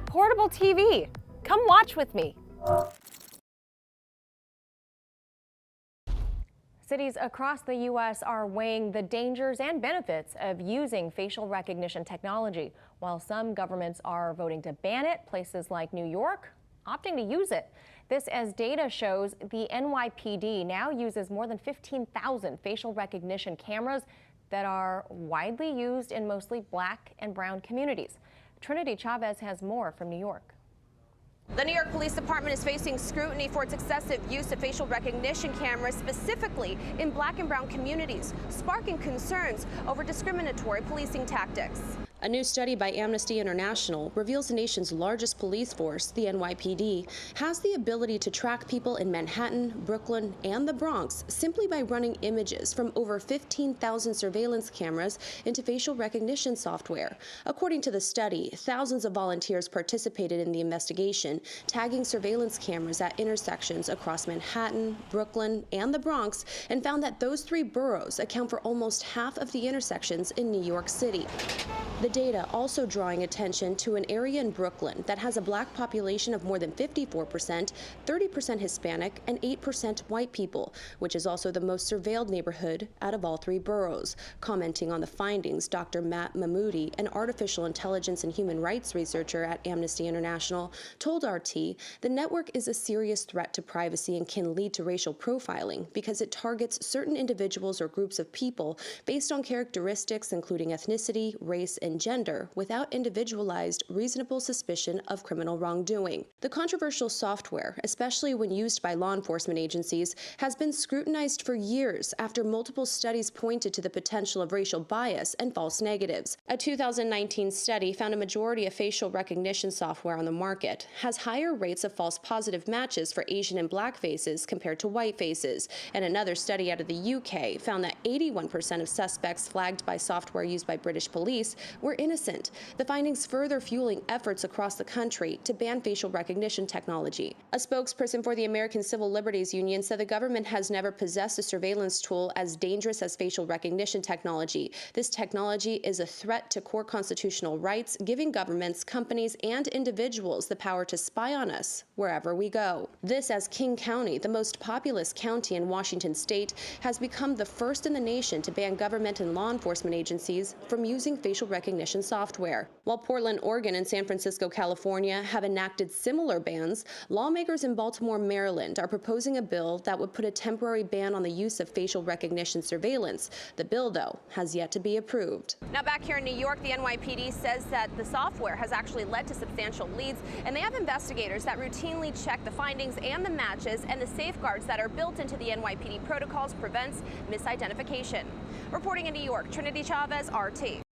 Portable TV. Come watch with me. Cities across the U.S. are weighing the dangers and benefits of using facial recognition technology. While some governments are voting to ban it, places like New York opting to use it. This as data shows the NYPD now uses more than 15,000 facial recognition cameras that are widely used in mostly black and brown communities. Trinity Chavez has more from New York. The New York Police Department is facing scrutiny for its excessive use of facial recognition cameras, specifically in black and brown communities, sparking concerns over discriminatory policing tactics. A new study by Amnesty International reveals the nation's largest police force, the NYPD, has the ability to track people in Manhattan, Brooklyn, and the Bronx simply by running images from over 15,000 surveillance cameras into facial recognition software. According to the study, thousands of volunteers participated in the investigation, tagging surveillance cameras at intersections across Manhattan, Brooklyn, and the Bronx, and found that those three boroughs account for almost half of the intersections in New York City. The data also drawing attention to an area in Brooklyn that has a black population of more than 54%, 30% Hispanic, and 8% white people, which is also the most surveilled neighborhood out of all three boroughs. Commenting on the findings, Dr. Matt Mahmoudi, an artificial intelligence and human rights researcher at Amnesty International, told RT the network is a serious threat to privacy and can lead to racial profiling because it targets certain individuals or groups of people based on characteristics including ethnicity, race, and gender without individualized, reasonable suspicion of criminal wrongdoing. The controversial software, especially when used by law enforcement agencies, has been scrutinized for years after multiple studies pointed to the potential of racial bias and false negatives. A 2019 study found a majority of facial recognition software on the market has higher rates of false positive matches for Asian and black faces compared to white faces. And another study out of the UK found that 81% of suspects flagged by software used by British police were innocent. The findings further fueling efforts across the country to ban facial recognition technology. A spokesperson for the American Civil Liberties Union said the government has never possessed a surveillance tool as dangerous as facial recognition technology. This technology is a threat to core constitutional rights, giving governments, companies, and individuals the power to spy on us wherever we go. This as King County, the most populous county in Washington state, has become the first in the nation to ban government and law enforcement agencies from using facial recognition software. While Portland, Oregon, and San Francisco, California have enacted similar bans, lawmakers in Baltimore, Maryland are proposing a bill that would put a temporary ban on the use of facial recognition surveillance. The bill, though, has yet to be approved. Now back here in New York, the NYPD says that the software has actually led to substantial leads, and they have investigators that routinely check the findings and the matches, and the safeguards that are built into the NYPD protocols prevents misidentification. Reporting in New York, Trinity Chavez, RT.